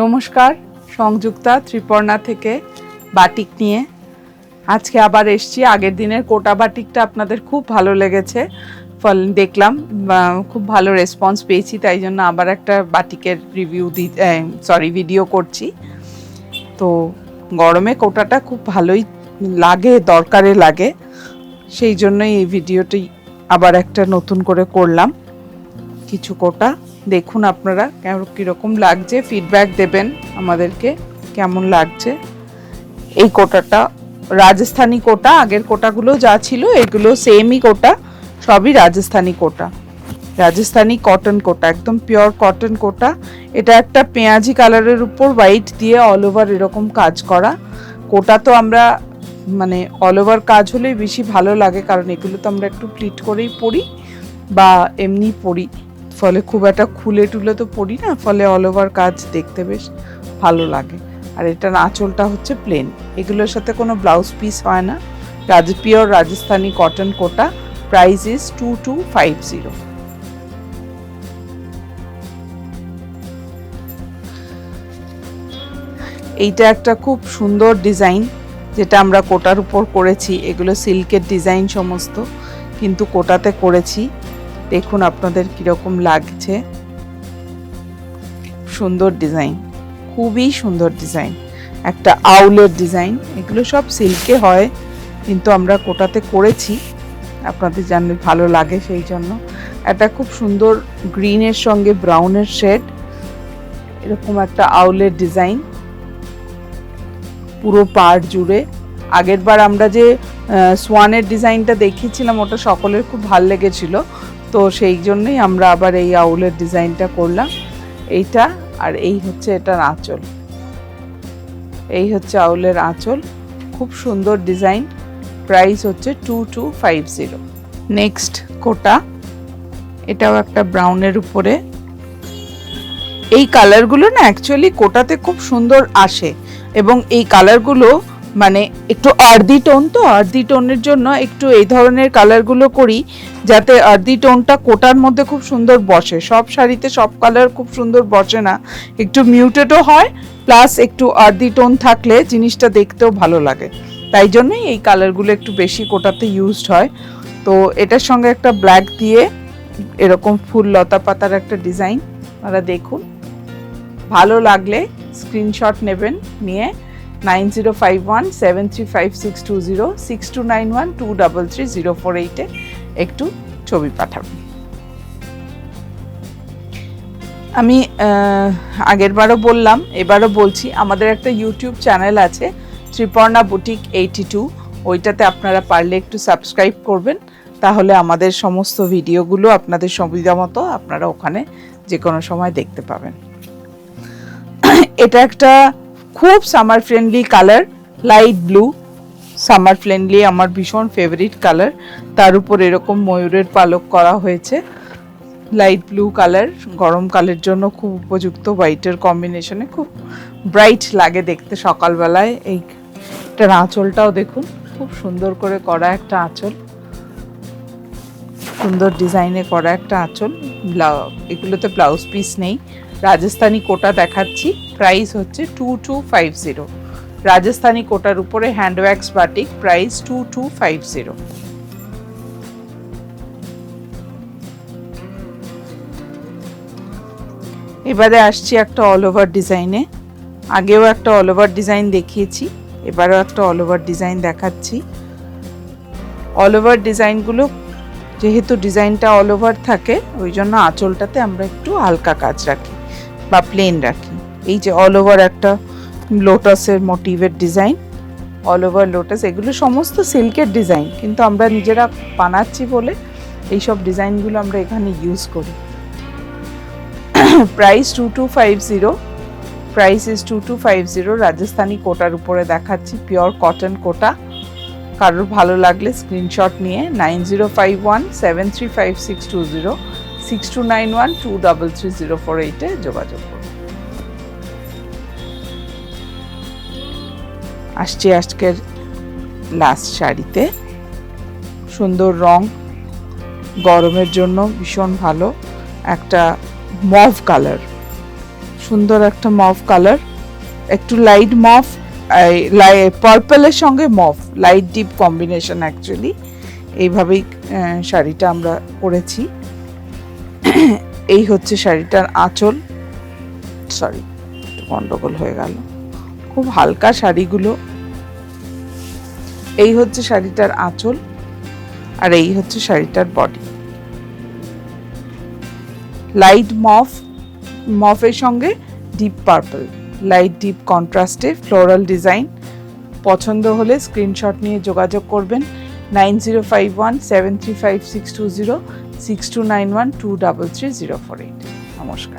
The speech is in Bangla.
নমস্কার, সংযুক্তা ত্রিপর্ণা থেকে বাটিক নিয়ে আজকে আবার এসেছি। আগের দিনের কোটা বাটিকটা আপনাদের খুব ভালো লেগেছে, দেখলাম খুব ভালো রেসপন্স পেয়েছি, তাই জন্য আবার একটা বাটিকের ভিডিও করছি। তো গরমে কোটাটা খুব ভালোই লাগে, দরকারে লাগে, সেই জন্যই এই ভিডিওটি আবার একটা নতুন করে করলাম। কিছু কোটা দেখুন আপনারা কীরকম লাগছে, ফিডব্যাক দেবেন আমাদেরকে কেমন লাগছে। এই কোটাটা রাজস্থানী কোটা, আগের কোটাগুলো যা ছিল এগুলো সেমই কোটা, সবই রাজস্থানী কোটা, রাজস্থানী কটন কোটা, একদম পিওর কটন কোটা। এটা একটা পেঁয়াজি কালারের উপর হোয়াইট দিয়ে অল ওভার এরকম কাজ করা কোটা। তো আমরা মানে অল ওভার কাজ হলেই বেশি ভালো লাগে, কারণ এগুলো তো আমরা একটু প্লিট করেই পরি বা এমনি পরি, ফলে খুব একটা খুলে টুলে তো পড়ি না, ফলে অল ওভার কাজ দেখতে বেশ ভালো লাগে। আর এটার আঁচলটা হচ্ছে প্লেন, এগুলোর সাথে কোনো ব্লাউজ পিস হয় না। Pure Rajasthani cotton Kota, price is 2250। এইটা একটা খুব সুন্দর ডিজাইন যেটা আমরা কোটার উপর করেছি। এগুলো সিল্কের ডিজাইন সমস্ত, কিন্তু কোটাতে করেছি। দেখুন আপনাদের কিরকম লাগছে, সুন্দর ডিজাইন, খুবই সুন্দর ডিজাইন, একটা আউলের ডিজাইন। এগুলো সব সিল্কে হয়, কিন্তু আমরা কোটাতে করেছি, আপনাদের জানলে ভালো লাগে সেই জন্য। একটা খুব সুন্দর গ্রিনের সঙ্গে ব্রাউনের শেড, এরকম একটা আউলের ডিজাইন পুরো পাড় জুড়ে। আগের বার আমরা যে সোয়ানের ডিজাইনটা দেখিয়েছিলাম ওটা সকলের খুব ভালো লেগেছিল, তো সেই জন্যই আমরা আবার এই আউলের ডিজাইনটা করলাম। এইটা আর এই হচ্ছে এটার আঁচল, এই হচ্ছে আউলের আঁচল, খুব সুন্দর ডিজাইন। প্রাইস হচ্ছে 2250। নেক্সট কোটা, এটাও একটা ব্রাউনের উপরে। এই কালারগুলো না অ্যাকচুয়ালি কোটাতে খুব সুন্দর আসে, এবং এই কালারগুলো মানে একটু আর্দি টোন, তো আর্দি টোনের জন্য একটু এই ধরনের কালারগুলো করি, যাতে আর্দি টোনটা কোটার মধ্যে খুব সুন্দর বসে। সব শাড়িতে সব কালার খুব সুন্দর বসে না, একটু মিউটেডও হয়, প্লাস একটু আর্দি টোন থাকলে জিনিসটা দেখতেও ভালো লাগে, তাই জন্যই এই কালারগুলো একটু বেশি কোটাতে ইউজড হয়। তো এটার সঙ্গে একটা ব্ল্যাক দিয়ে এরকম ফুল লতা পাতার একটা ডিজাইন, আপনারা দেখুন। ভালো লাগলে স্ক্রিনশট নেবেন, নিয়ে 9051735620 6291233048 একটু ছবি পাঠাবেন। আমি আগেরবারও বললাম, এবারও বলছি, আমাদের একটা ইউটিউব চ্যানেল আছে ত্রিপর্ণা বুটিক 82, ওইটাতে আপনারা পারলে একটু সাবস্ক্রাইব করবেন, তাহলে আমাদের সমস্ত ভিডিওগুলো আপনাদের সুবিধা মতো আপনারা ওখানে যে কোনো সময় দেখতে পাবেন। এটা একটা খুব summer friendly colour, light blue, summer friendly, আমার ভীষণ ফেভারিট কালার। তার উপর এরকম ময়ূরের পালক করা হয়েছে, লাইট ব্লু কালার, গরমকালের জন্য খুব উপযুক্ত, হোয়াইটের কম্বিনেশনে খুব ব্রাইট লাগে দেখতে সকালবেলায়। এইটার আঁচলটাও দেখুন, খুব সুন্দর করে করা একটা আঁচল, সুন্দর ডিজাইনে করা একটা আঁচল। এগুলোতে ব্লাউজ পিস নেই। রাজস্থানী কোটা দেখাচ্ছি, প্রাইস হচ্ছে 2250। রাজস্থানী কোটার উপরে হ্যান্ডওয়াক্স বাটিক, প্রাইস 2250। এবারে আসছি একটা অল ওভার ডিজাইনে। আগেও একটা অল ওভার ডিজাইন দেখিয়েছি, এবারেও একটা অল ওভার ডিজাইন দেখাচ্ছি। অল ওভার ডিজাইনগুলো যেহেতু ডিজাইনটা অল ওভার থাকে, ওই জন্য আঁচলটাতে আমরা একটু হালকা কাজ রাখি বা প্লেন রাখি। এই যে অল ওভার একটা লোটাসের মোটিভের ডিজাইন, অল ওভার লোটাস, এগুলো সমস্ত সিল্কের ডিজাইন, কিন্তু আমরা নিজেরা বানাচ্ছি বলে এইসব ডিজাইনগুলো আমরা এখানে ইউজ করি। Price 2250, price is 2250। রাজস্থানী কোটার উপরে দেখাচ্ছি, পিওর কটন কোটা। কারোর ভালো লাগলে স্ক্রিনশট নিয়ে 9051735620 6291233048 যোগাযোগ করুন। আসছি আজকের লাস্ট শাড়িতে, সুন্দর রং, গরমের জন্য ভীষণ ভালো, একটা মভ কালার, সুন্দর একটা মভ কালার, একটু লাইট মভ, পার্পলের সঙ্গে mauve, light deep combination actually. এইভাবেই শাড়িটা আমরা পরেছি। এই হচ্ছে শাড়িটার আঁচল, সরি গন্ডগোল হয়ে গেল, খুব হালকা শাড়িগুলো। এই হচ্ছে শাড়িটার আঁচল, আর এই হচ্ছে শাড়িটার বডি। লাইট মভ, মফের সঙ্গে ডিপ পার্পল, লাইট ডিপ কন্ট্রাস্টে ফ্লোরাল ডিজাইন। পছন্দ হলে স্ক্রিনশট নিয়ে যোগাযোগ করবেন 9051735620 6291233048। নমস্কার।